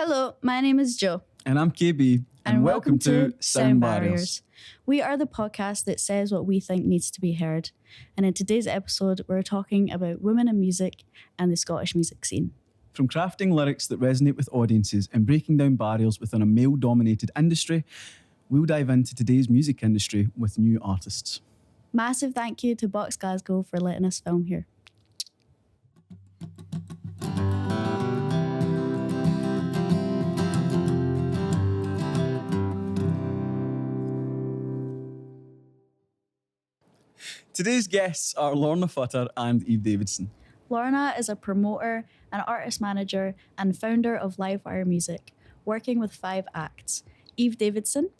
Hello, my name is Joe. And I'm KB, and welcome to Sound Barriers. We are the podcast that says what we think needs to be heard. And in today's episode, we're talking about women in music and the Scottish music scene. From crafting lyrics that resonate with audiences and breaking down barriers within a male-dominated industry, we'll dive into today's music industry with new artists. Massive thank you to Box Glasgow for letting us film here. Today's guests are Lorna Futter and Davidson. Lorna is a promoter, an artist manager, and founder of Livewire Music, working with 5 acts: Davidson,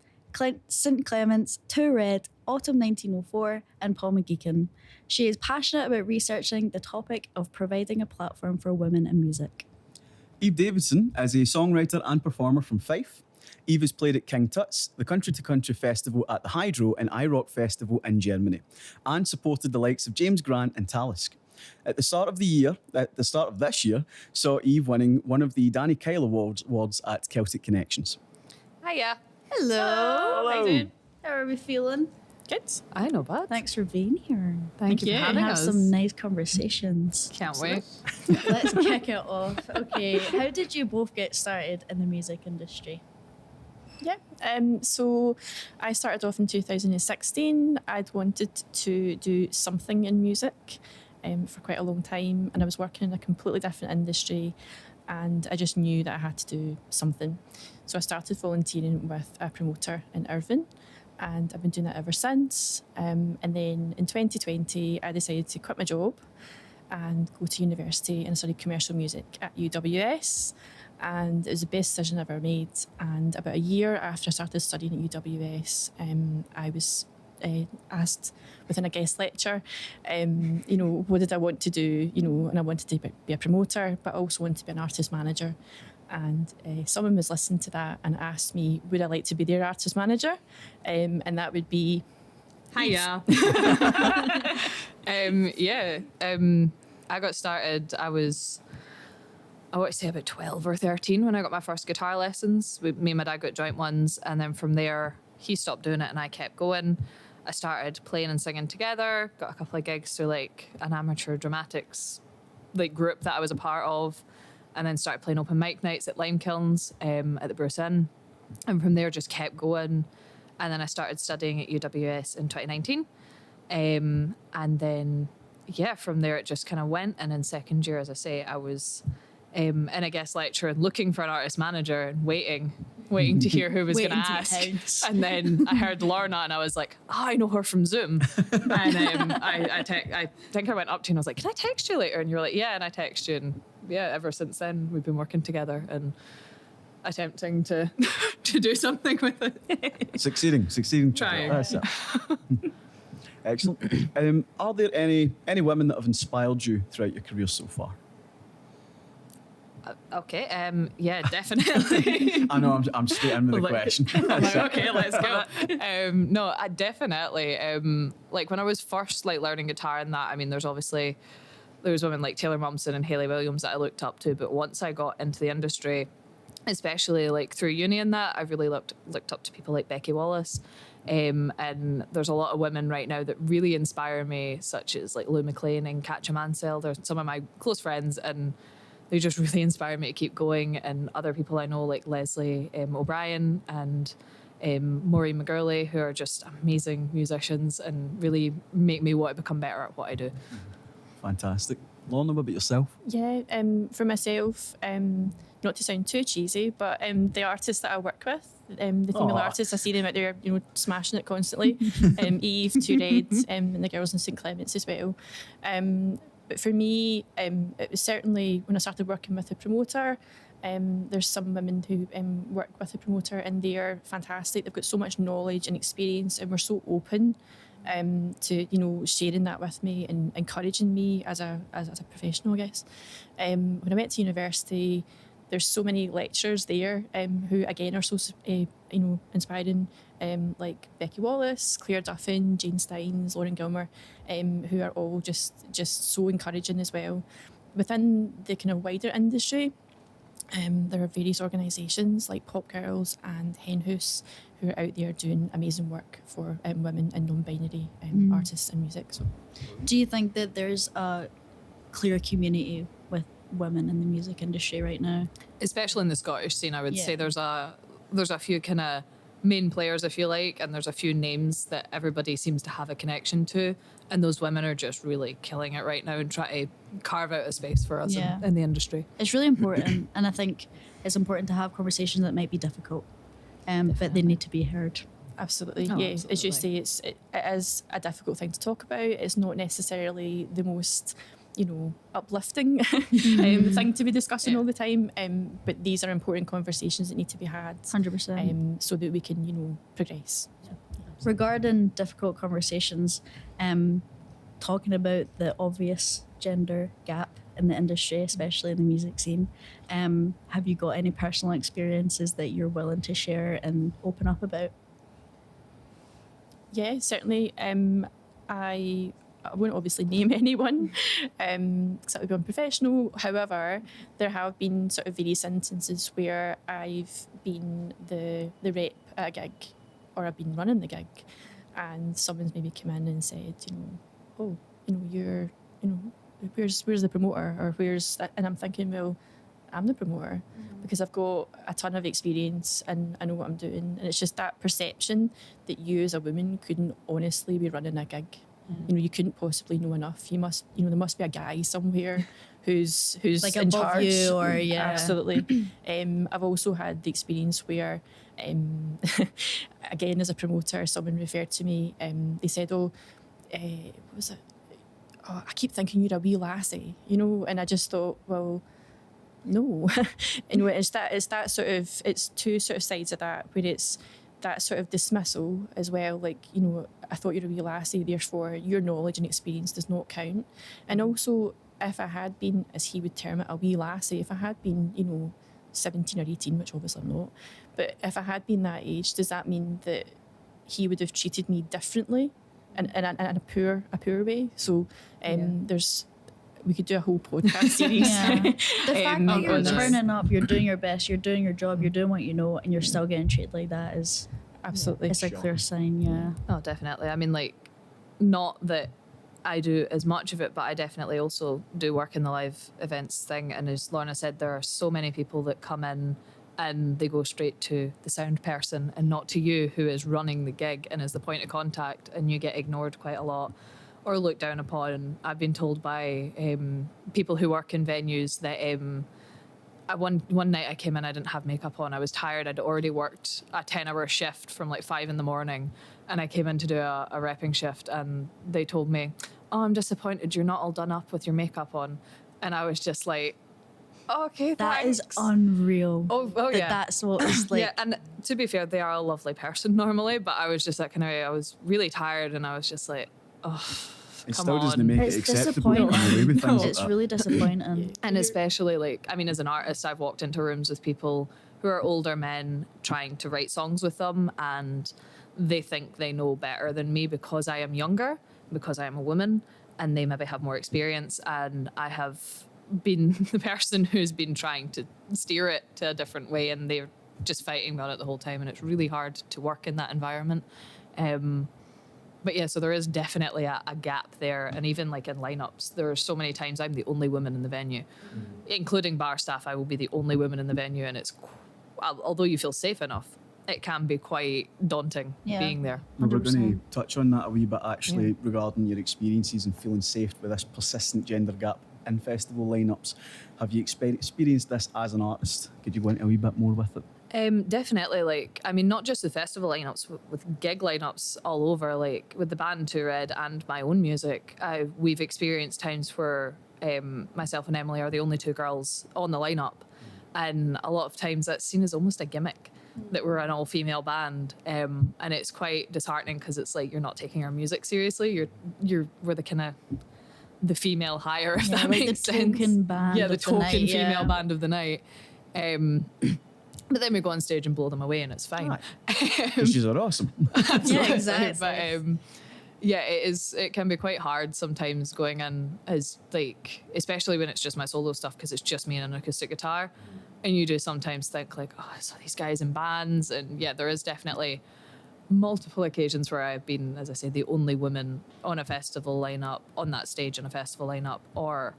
St Clements, Two Red, Autumn 1904, and Paul McGeechan. She is passionate about researching the topic of providing a platform for women in music. Davidson is a songwriter and performer from Fife. Eve has played at King Tut's, the Country to Country Festival at the Hydro and iRock Festival in Germany, and supported the likes of James Grant and Talisk. At the start of this year, saw Eve winning one of the Danny Kyle Awards at Celtic Connections. Hiya. Hello. How are you doing? How are we feeling? Good. I know bad. Thanks for being here. Thank you We for can having have us. some nice conversations. Can't wait. Let's kick it off. Okay, how did you both get started in the music industry? Yeah. So I started off in 2016. I'd wanted to do something in music for quite a long time, and I was working in a completely different industry, and I just knew that I had to do something. So I started volunteering with a promoter in Irvine, and I've been doing that ever since. And then in 2020, I decided to quit my job and go to university, and study commercial music at UWS. And it was the best decision I ever made. And about a year after I started studying at UWS, I was asked within a guest lecture, what did I want to do? And I wanted to be a promoter, but I also wanted to be an artist manager. And someone was listening to that and asked me, would I like to be their artist manager? And that would be... Hiya. I got started, I want to say about 12 or 13 when I got my first guitar lessons. Me and my dad got joint ones, and then from there, he stopped doing it and I kept going. I started playing and singing together, got a couple of gigs through like an amateur dramatics group that I was a part of, and then started playing open mic nights at Lime Kilns at the Bruce Inn. And from there, just kept going. And then I started studying at UWS in 2019. And then, from there it just kind of went. And in second year, as I say, I was in a guest lecture and looking for an artist manager and waiting to hear who was going to ask. And then I heard Lorna and I was like, I know her from Zoom. And I think I went up to you and I was like, can I text you later? And you were like, yeah. And I texted you, and ever since then we've been working together and attempting to do something with it. Succeeding. Trying. That's it. Excellent. Are there any women that have inspired you throughout your career so far? Okay. Definitely. I know I'm straight in with the question. I'm like, okay, let's go. No, I definitely. When I was first learning guitar and that, I mean, there was women like Taylor Momsen and Hayley Williams that I looked up to. But once I got into the industry, especially through uni and that, I really looked up to people like Becky Wallace. And there's a lot of women right now that really inspire me, such as Lou McLean and Katja Mansell. They're some of my close friends, and they just really inspire me to keep going. And other people I know like Leslie O'Brien and Maureen McGurley, who are just amazing musicians and really make me want to become better at what I do. Fantastic. Lorna, what about yourself? Yeah, for myself, not to sound too cheesy, but the artists that I work with, the female artists, I see them out there, smashing it constantly. Eve, Two Red, and the girls in St Clements as well. But for me, it was certainly when I started working with a promoter. There's some women who work with a promoter, and they are fantastic. They've got so much knowledge and experience, and we're so open to sharing that with me and encouraging me as a professional, I guess. When I went to university, there's so many lecturers there who again are so inspiring, like Becky Wallace, Claire Duffin, Jane Steins, Lauren Gilmer, who are all just so encouraging as well. Within the kind of wider industry, There are various organisations like Pop Girls and Hen House who are out there doing amazing work for women and non-binary artists and music. So, Do you think that there's a clear community with women in the music industry right now? Especially in the Scottish scene, I would Yeah. say there's a few kind of main players, if you like, and there's a few names that everybody seems to have a connection to, and those women are just really killing it right now and trying to carve out a space for us Yeah. in the industry. It's really important, and I think it's important to have conversations that might be difficult, but they need to be heard. absolutely, Oh, yeah. As you absolutely. say, it is a difficult thing to talk about. It's not necessarily the most, uplifting thing to be discussing all the time. But these are important conversations that need to be had, 100%. so that we can, progress. Regarding difficult conversations, talking about the obvious gender gap in the industry, especially in the music scene, have you got any personal experiences that you're willing to share and open up about? Yeah, certainly. I won't obviously name anyone because that would be unprofessional. However, there have been sort of various instances where I've been the rep at a gig, or I've been running the gig, and someone's maybe come in and said, oh, you're, where's the promoter, or where's that? And I'm thinking, well, I'm the promoter because I've got a ton of experience and I know what I'm doing. And it's just that perception that you as a woman couldn't honestly be running a gig. You couldn't possibly know enough. You must, there must be a guy somewhere who's Like in above charge. you, or yeah. Absolutely. I've also had the experience where, again, as a promoter, someone referred to me. They said, what was it? Oh, I keep thinking you're a wee lassie, and I just thought, well, no. It's that sort of, it's two sort of sides of that, where it's that sort of dismissal as well, like, I thought you're a wee lassie, therefore your knowledge and experience does not count. And also, if I had been, as he would term it, a wee lassie, if I had been, 17 or 18, which obviously I'm not, but if I had been that age, does that mean that he would have treated me differently in a poor way? So we could do a whole podcast series. Yeah. The fact that you're on this. turning up, you're doing your best, you're doing your job, you're doing what you know, and you're still getting treated like that is Absolutely. it's a clear sign. Yeah. Oh, definitely. I mean, like, not that I do as much of it, but I definitely also do work in the live events thing. And as Lorna said, there are so many people that come in and they go straight to the sound person and not to you, who is running the gig and is the point of contact, and you get ignored quite a lot or looked down upon. I've been told by people who work in venues that one night I came in, I didn't have makeup on. I was tired. I'd already worked a 10-hour shift from like 5 a.m, and I came in to do a repping shift, and they told me, "Oh, I'm disappointed you're not all done up with your makeup on." And I was just like, "Okay, That is thanks." unreal. Oh yeah. That's what it's like. Yeah, and to be fair, they are a lovely person normally, but I was just that kind of, I was really tired, and I was just like, oh, It come still on. doesn't make It's it acceptable to disappointing. run away with things like It's that. really disappointing. And especially, like, I mean, as an artist, I've walked into rooms with people who are older men trying to write songs with them, and they think they know better than me because I am younger, because I am a woman, and they maybe have more experience, and I have been the person who's been trying to steer it to a different way, and they're just fighting about it the whole time, and it's really hard to work in that environment. But yeah, so there is definitely a gap there. And even like in lineups, there are so many times I'm the only woman in the venue, including bar staff. I will be the only woman in the venue. And it's, although you feel safe enough, it can be quite daunting being there. We're going 100%. to touch on that a wee bit actually regarding your experiences and feeling safe with this persistent gender gap in festival lineups. Have you experienced this as an artist? Could you go into a wee bit more with it? Definitely, like, I mean, not just the festival lineups, with gig lineups all over, like with the band Two Red and my own music, we've experienced times where myself and Emily are the only two girls on the lineup, and a lot of times that's seen as almost a gimmick that we're an all-female band, and it's quite disheartening because it's like you're not taking our music seriously. We're the kind of the female hire, if that like makes the sense. token band. Yeah, the of the token night, female band of the night. But then we go on stage and blow them away, and it's fine. Which are awesome. Yeah, exactly. But yeah, it can be quite hard sometimes going in as like, especially when it's just my solo stuff, because it's just me and an acoustic guitar. And you do sometimes think like, oh, I saw these guys in bands. And yeah, there is definitely multiple occasions where I've been, as I say, the only woman on a festival lineup, on that stage in a festival lineup, or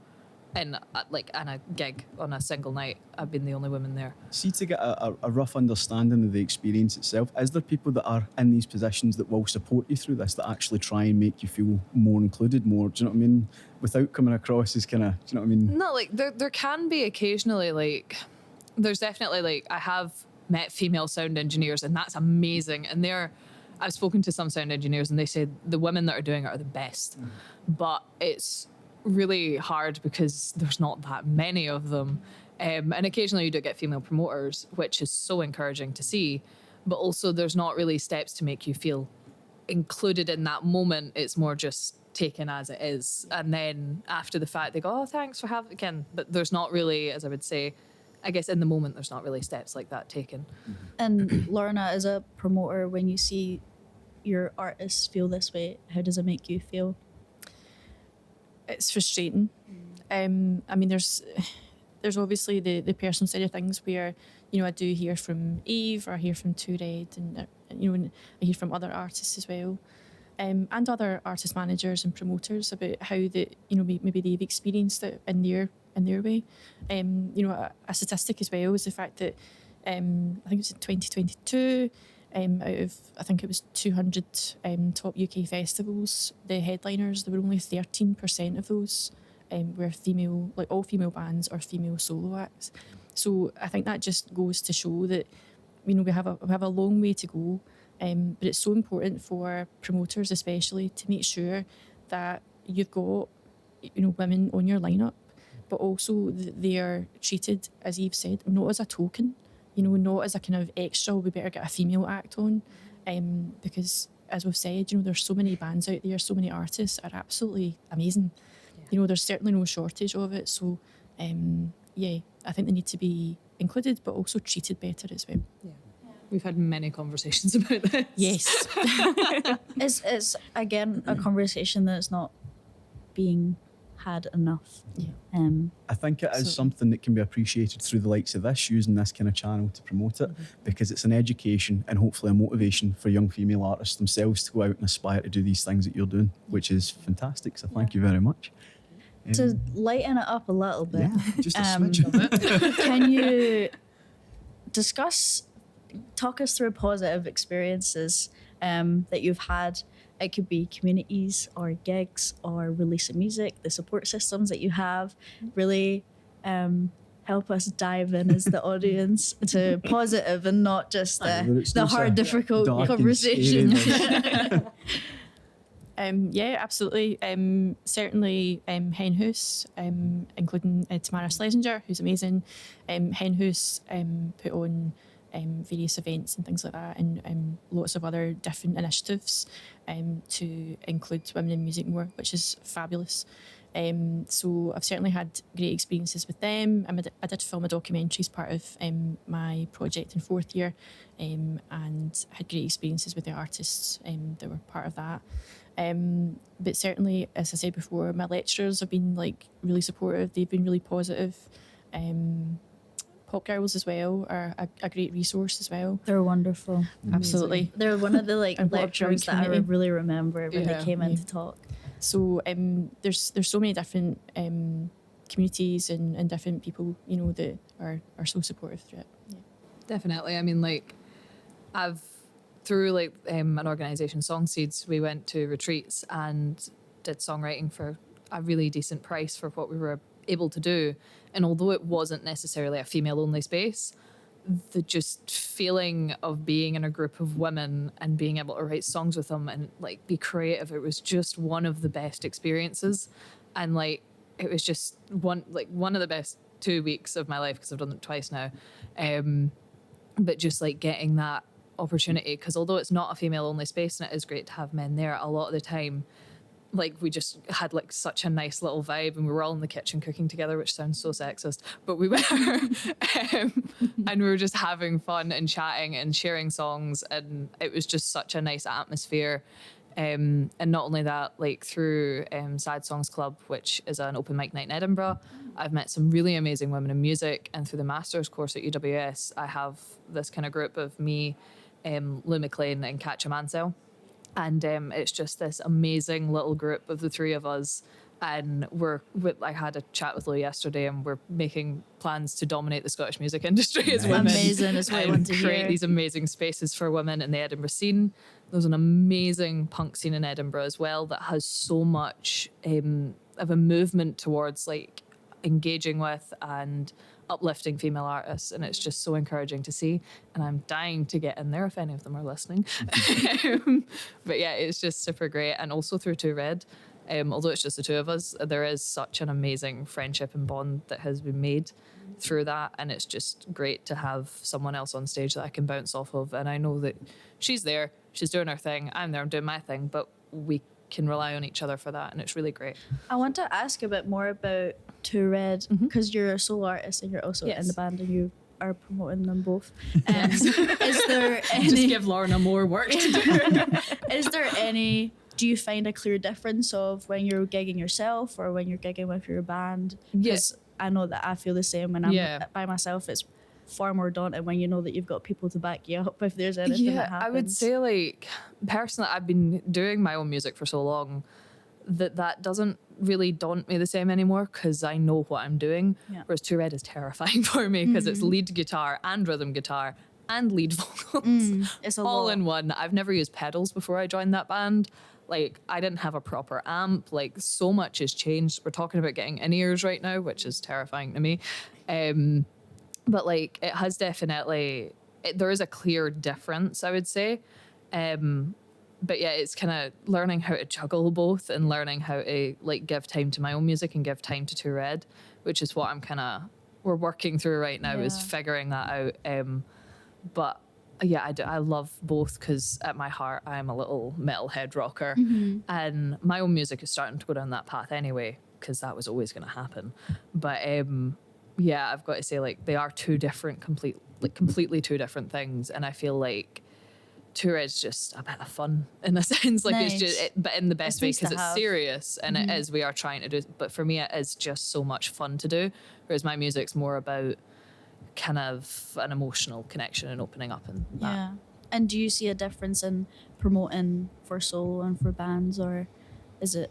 in a gig on a single night. I've been the only woman there. See, to get a rough understanding of the experience itself, is there people that are in these positions that will support you through this, that actually try and make you feel more included, more, do you know what I mean, without coming across as kind of, do you know what I mean? No, like there can be occasionally, like there's definitely, like, I have met female sound engineers and that's amazing. And I've spoken to some sound engineers and they say the women that are doing it are the best. But it's really hard because there's not that many of them. And occasionally you do get female promoters, which is so encouraging to see. But also there's not really steps to make you feel included in that moment. It's more just taken as it is. And then after the fact, they go, oh, thanks for having again. But there's not really, as I would say, I guess in the moment, there's not really steps like that taken. And Lorna, as a promoter, when you see your artists feel this way, how does it make you feel? It's frustrating. I mean, there's obviously the personal side of things where, I do hear from Eve or I hear from Two Red and I hear from other artists as well, and other artist managers and promoters about how maybe they've experienced it in their way. A statistic as well is the fact that I think it was in 2022. Out of, I think it was 200 top UK festivals, the headliners, there were only 13% of those were female, like all female bands or female solo acts. So I think that just goes to show that we have a long way to go, but it's so important for promoters especially to make sure that you've got women on your lineup, but also that they are treated, as Eve said, not as a token. Not as a kind of extra, we better get a female act on, because as we've said, there's so many bands out there, so many artists are absolutely amazing. Yeah. There's certainly no shortage of it. So, I think they need to be included, but also treated better as well. Yeah. We've had many conversations about this. Yes. It's again a conversation that's not being had enough. Yeah. I think it is something that can be appreciated through the likes of this, using this kind of channel to promote it, because it's an education and hopefully a motivation for young female artists themselves to go out and aspire to do these things that you're doing, which is fantastic. So thank you very much. To lighten it up a little bit, just a smidge of it. Can you talk us through positive experiences that you've had? It could be communities or gigs or releasing music, the support systems that you have. Really help us dive in as the audience to positive and not just the hard, difficult conversation. Yeah, absolutely. Certainly Henhouse, including Tamara Schlesinger, who's amazing. Henhouse put on various events and things like that, and lots of other different initiatives to include women in music more, which is fabulous. So I've certainly had great experiences with them. I did film a documentary as part of my project in fourth year, and had great experiences with the artists that were part of that. But certainly, as I said before, my lecturers have been really supportive. They've been really positive. Pop Girls as well are a great resource as well. They're wonderful. Absolutely. They're one of the lecturers that I really remember when they came in to talk. So there's so many different communities and different people, that are so supportive through it. Yeah. Definitely. I mean, through an organisation, Song Seeds, we went to retreats and did songwriting for a really decent price for what we were able to do. And although it wasn't necessarily a female-only space, the just feeling of being in a group of women and being able to write songs with them and be creative, it was just one of the best experiences. And it was just one of the best 2 weeks of my life, because I've done it twice now. But just getting that opportunity, because although it's not a female-only space and it is great to have men there, a lot of the time we just had such a nice little vibe, and we were all in the kitchen cooking together, which sounds so sexist, but we were and we were just having fun and chatting and sharing songs, and it was just such a nice atmosphere. And not only that, like through Sad Songs Club, which is an open mic night in Edinburgh, I've met some really amazing women in music. And through the master's course at UWS, I have this kind of group of me, Lou McLean and Katja Mansell. And it's just this amazing little group of the three of us. And I had a chat with Lou yesterday, and we're making plans to dominate the Scottish music industry as women. Amazing, is what I want to create hear. these amazing spaces for women in the Edinburgh scene. There's an amazing punk scene in Edinburgh as well that has so much of a movement towards like engaging with and uplifting female artists, and it's just so encouraging to see, and I'm dying to get in there if any of them are listening. But yeah, it's just super great. And also through Two Red, although it's just the two of us, there is such an amazing friendship and bond that has been made through that, and it's just great to have someone else on stage that I can bounce off of. And I know that she's there, she's doing her thing, I'm there, I'm doing my thing, but we can rely on each other for that, and it's really great. I want to ask a bit more about Two Red, because you're a solo artist and you're also in the band and you are promoting them both. Is there any... Just give Lorna more work to do. Is there any... Do you find a clear difference of when you're gigging yourself or when you're gigging with your band? Because I know that I feel the same when I'm by myself. It's far more daunting when you know that you've got people to back you up if there's anything that happens. I would say, like, personally, I've been doing my own music for so long that doesn't really daunt me the same anymore because I know what I'm doing. Yeah. Whereas Two Red is terrifying for me because it's lead guitar and rhythm guitar and lead vocals it's a all lot. in one. I've never used pedals before I joined that band. Like, I didn't have a proper amp. Like, so much has changed. We're talking about getting in-ears right now, which is terrifying to me. But, like, it has definitely... there is a clear difference, I would say. But, yeah, it's kind of learning how to juggle both and learning how to, like, give time to my own music and give time to Two Red, which is what I'm kind of... we're working through right now, is figuring that out. But... yeah, I love both because at my heart, I'm a little metalhead rocker. And my own music is starting to go down that path anyway, because that was always going to happen. But yeah, I've got to say, like, they are two different, completely two different things. And I feel like Two Red's just a bit of fun in a sense. Like, Nice. it's just, but in the best way nice to because it's have. serious and it is, we are trying to do, but for me, it is just so much fun to do. Whereas my music's more about kind of an emotional connection and opening up and that. Yeah. And do you see a difference in promoting for solo and for bands, or is it...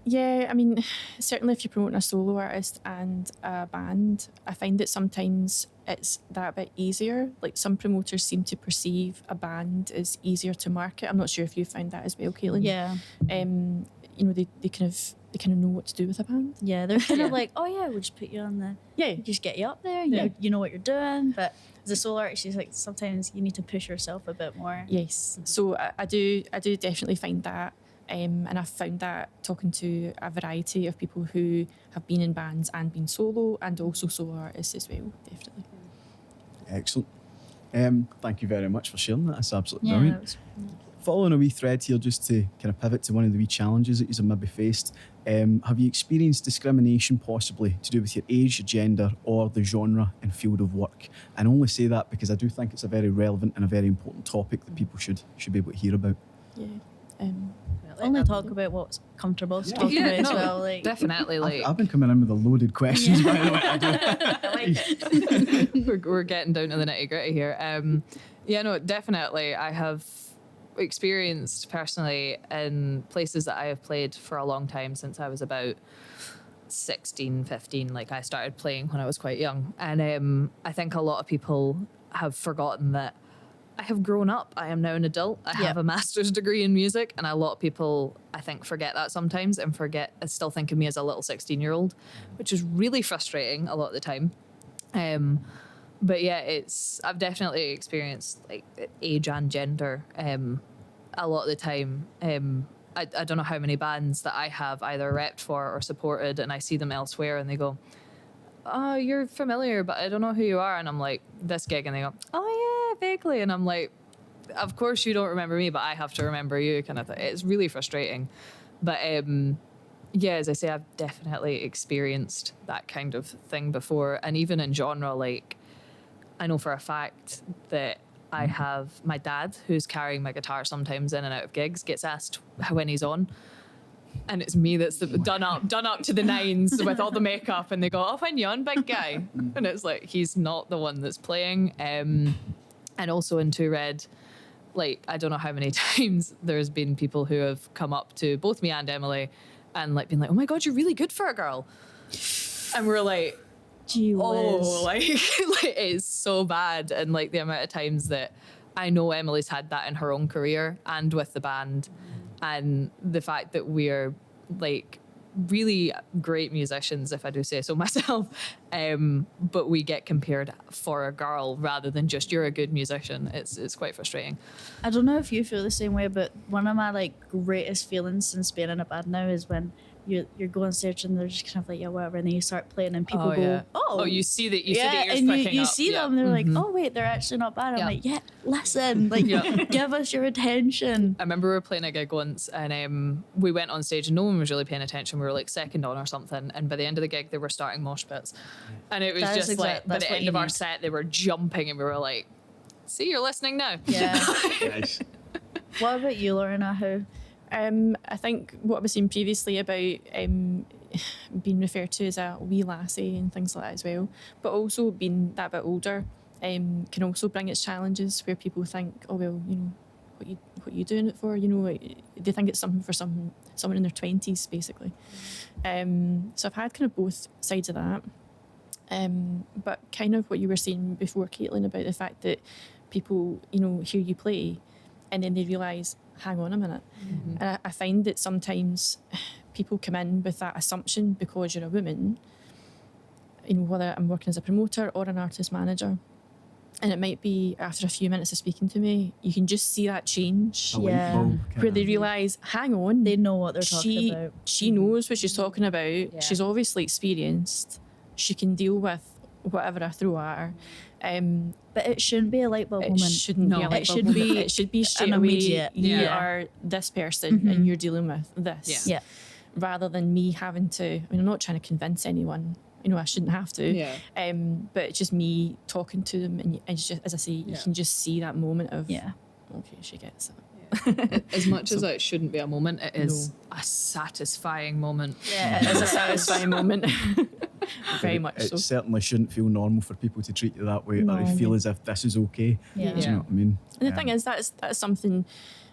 Yeah, I mean, certainly if you're promoting a solo artist and a band, I find that sometimes it's that bit easier. Like, some promoters seem to perceive a band as easier to market. I'm not sure if you found that as well, Caitlin. Yeah. You know, they kind of know what to do with a band. Yeah, they're kind of like, oh yeah, we'll just put you on the... Yeah. Just get you up there, you know what you're doing. But as a solo artist, she's like, sometimes you need to push yourself a bit more. Yes. So I do definitely find that. And I've found that talking to a variety of people who have been in bands and been solo, and also solo artists as well, definitely. Excellent. Thank you very much for sharing that. That's absolutely Yeah, brilliant. that was... Following a wee thread here, just to kind of pivot to one of the wee challenges that you've maybe faced, have you experienced discrimination possibly to do with your age, your gender, or the genre and field of work? And I only say that because I do think it's a very relevant and a very important topic that people should be able to hear about. Yeah. Only talk about what's comfortable to talk about as well. Like, definitely. Like, I've been coming in with a loaded questions, by the way. I like it. we're getting down to the nitty gritty here. Yeah, no, definitely. I have experienced personally in places that I have played for a long time, since I was about 16, 15. Like, I started playing when I was quite young. And I think a lot of people have forgotten that I have grown up. I am now an adult. I have a master's degree in music, and a lot of people, I think, forget that sometimes and still think of me as a little 16-year-old, which is really frustrating a lot of the time. But yeah, I've definitely experienced like age and gender a lot of the time. I don't know how many bands that I have either repped for or supported, and I see them elsewhere and they go, oh, you're familiar, but I don't know who you are. And I'm like, this gig, and they go, oh yeah, vaguely. And I'm like, of course you don't remember me, but I have to remember you, kind of thing. It's really frustrating. But yeah, as I say, I've definitely experienced that kind of thing before. And even in genre, like, I know for a fact that I have my dad, who's carrying my guitar sometimes in and out of gigs, gets asked when he's on. And it's me that's done up to the nines with all the makeup, and they go, "Oh, when you on, big guy?" And it's like, he's not the one that's playing. And also in Two Red, like, I don't know how many times there's been people who have come up to both me and Emily and like been like, "Oh my God, you're really good for a girl." And we're like, Gee whiz. oh, like it is so bad. And like the amount of times that I know Emily's had that in her own career and with the band, and the fact that we're like really great musicians, if I do say so myself, but we get compared for a girl rather than just you're a good musician. It's quite frustrating. I don't know if you feel the same way, but one of my like greatest feelings since being in a band now is when you're going stage and they're just kind of like, yeah, whatever, and then you start playing and people go, yeah. oh, you see that, you see the ears and pricking you up. see them, and they're like, oh wait, they're actually not bad. I'm Yeah. like, yeah, listen, like, give us your attention. I remember we were playing a gig once, and we went on stage and no one was really paying attention. We were like second on or something, and by the end of the gig they were starting mosh pits, and it was That is just like by that's the what end you of our need. set they were jumping, and we were like, see, you're listening now. Yeah. Nice. What about you, Lorna? How? I think what I was saying previously about being referred to as a wee lassie and things like that as well, but also being that bit older can also bring its challenges where people think, oh well, you know, what you doing it for? You know, they think it's something for someone in their 20s basically. So I've had kind of both sides of that. But kind of what you were saying before, Caitlin, about the fact that people, you know, hear you play and then they realise, hang on a minute. And I find that sometimes people come in with that assumption because you're a woman, you know, whether I'm working as a promoter or an artist manager, and it might be after a few minutes of speaking to me, you can just see that change A light Yeah. bulb where they kinda- realise, hang on, They know what they're talking about. she knows what she's talking about. Yeah. She's obviously experienced. She can deal with whatever I throw at her. But it shouldn't be a light bulb It moment. shouldn't be a No. light It bulb should moment. be It should be straight an away. immediate. You Yeah. are this person and you're dealing with this. Yeah. Yeah. Rather than me having to. I mean, I'm not trying to convince anyone. You know, I shouldn't have to. Yeah. But it's just me talking to them, and it's just, as I say, you Yeah. can just see that moment of, Yeah. okay, she gets it. As much as it shouldn't be a moment, it is a satisfying moment. Yeah, it is a satisfying moment. Very much It so. certainly shouldn't feel normal for people to treat you that way or No. feel as if this is okay. Yeah. Do you know what I mean? And the thing is, that's something.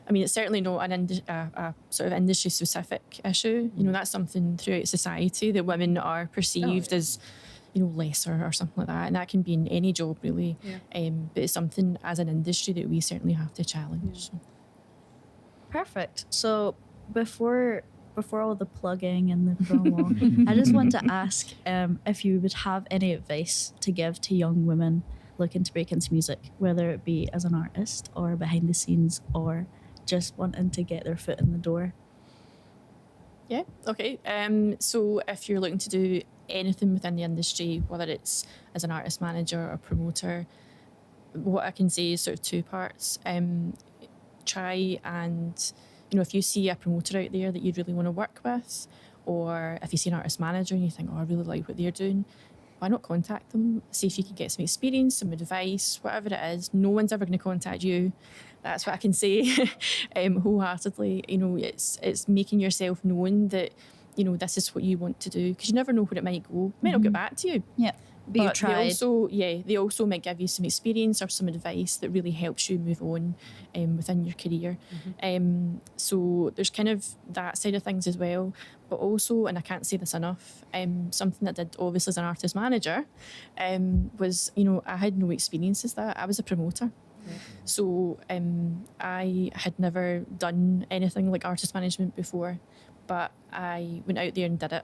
I mean, it's certainly not a sort of industry specific issue. You know, that's something throughout society that women are perceived as, you know, lesser or something like that, and that can be in any job really. Yeah. But it's something as an industry that we certainly have to challenge. So. Perfect. So before all the plugging and the promo, I just want to ask if you would have any advice to give to young women looking to break into music, whether it be as an artist or behind the scenes or just wanting to get their foot in the door. Yeah. Okay. So if you're looking to do anything within the industry, whether it's as an artist manager or promoter, what I can say is sort of two parts. Try and, you know, if you see a promoter out there that you really want to work with, or if you see an artist manager and you think, oh, I really like what they're doing, why not contact them? See if you can get some experience, some advice, whatever it is. No one's ever going to contact you. That's what I can say wholeheartedly. You know, it's making yourself known that, you know, this is what you want to do, because you never know where it might go. It might not get back to you. Yeah. But you They tried. they also might give you some experience or some advice that really helps you move on within your career. So there's kind of that side of things as well. But also, and I can't say this enough, something that I did obviously as an artist manager was, you know, I had no experience as that. I was a promoter. So I had never done anything like artist management before, but I went out there and did it,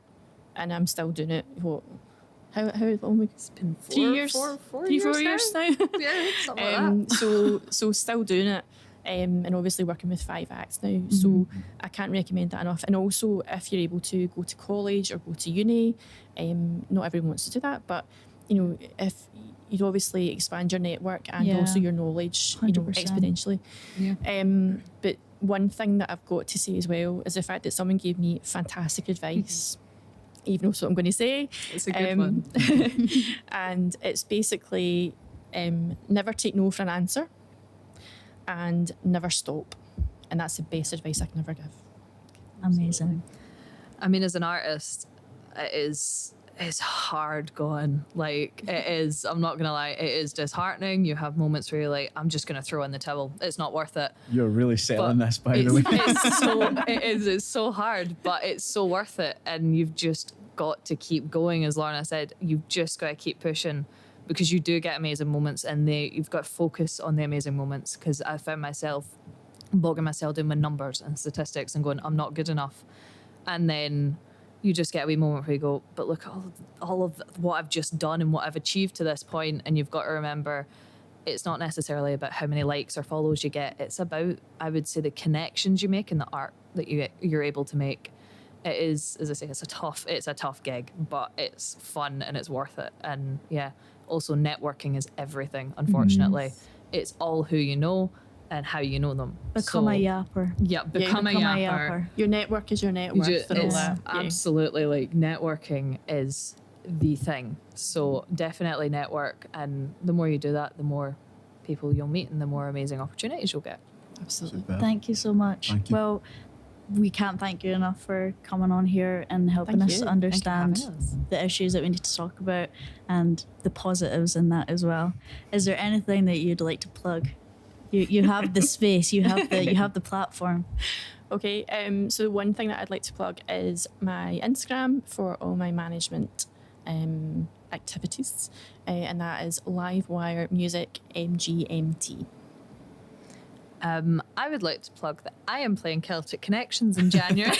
and I'm still doing it. How long? It's been 3 years, four 4 years now. Yeah, something like that. So still doing it, and obviously working with 5 acts now. So I can't recommend that enough. And also, if you're able to go to college or go to uni, not everyone wants to do that, but you know, if you'd obviously expand your network and Yeah. also your knowledge, you know, 100%. exponentially. Yeah. But one thing that I've got to say as well is the fact that someone gave me fantastic advice. Even knows what I'm going to say. It's a good one. And it's basically never take no for an answer. and never stop. And that's the best advice I can ever give. Amazing. I mean, as an artist, it's hard going. Like, it is, I'm not gonna lie, it is disheartening. You have moments where you're like, I'm just gonna throw in the towel. It's not worth it. You're really selling But this, by the way. It's so hard, but it's so worth it. And you've just got to keep going. As Lorna said, you've just got to keep pushing, because you do get amazing moments, and you've got to focus on the amazing moments. Because I found myself bogging myself doing with numbers and statistics and going, I'm not good enough. And then you just get a wee moment where you go, but look at all of what I've just done and what I've achieved to this point. And you've got to remember, it's not necessarily about how many likes or follows you get. It's about, I would say, the connections you make and the art that you're able to make. It is, as I say, it's a tough gig, but it's fun and it's worth it. And yeah, also networking is everything, unfortunately. It's all who you know and how you know them. Become a yapper. Yeah, become a yapper. Your network is your net worth and all that. Yeah. Absolutely, like, networking is the thing. So definitely network, and the more you do that, the more people you'll meet and the more amazing opportunities you'll get. Absolutely. Super. Thank you so much. Thank you. Well, we can't thank you enough for coming on here and helping Thank us you. understand Thank you for having us. the issues that we need to talk about and the positives in that as well. Is there anything that you'd like to plug? You have the space, you have the platform. Okay, so one thing that I'd like to plug is my Instagram for all my management activities, and that is Livewire Music MGMT. I would like to plug that I am playing Celtic Connections in January.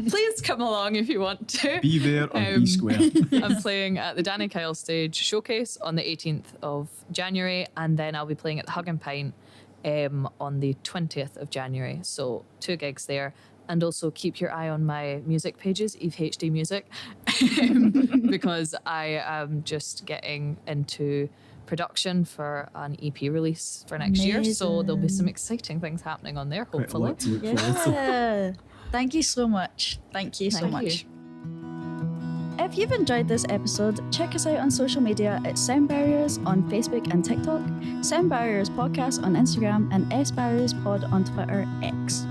Please come along if you want to. Be there or be square. I'm playing at the Danny Kyle Stage Showcase on the 18th of January, and then I'll be playing at the Hug and Pint on the 20th of January. So 2 gigs there. And also keep your eye on my music pages, Eve HD Music, because I am just getting into production for an EP release for next year. So there'll be some exciting things happening on there, Quite a hopefully. lot to look forward to. Yeah. Thank you so much. Thank you so Thank much. you. If you've enjoyed this episode, check us out on social media at Sound Barriers on Facebook and TikTok, Sound Barriers Podcast on Instagram, and S Barriers Pod on Twitter X.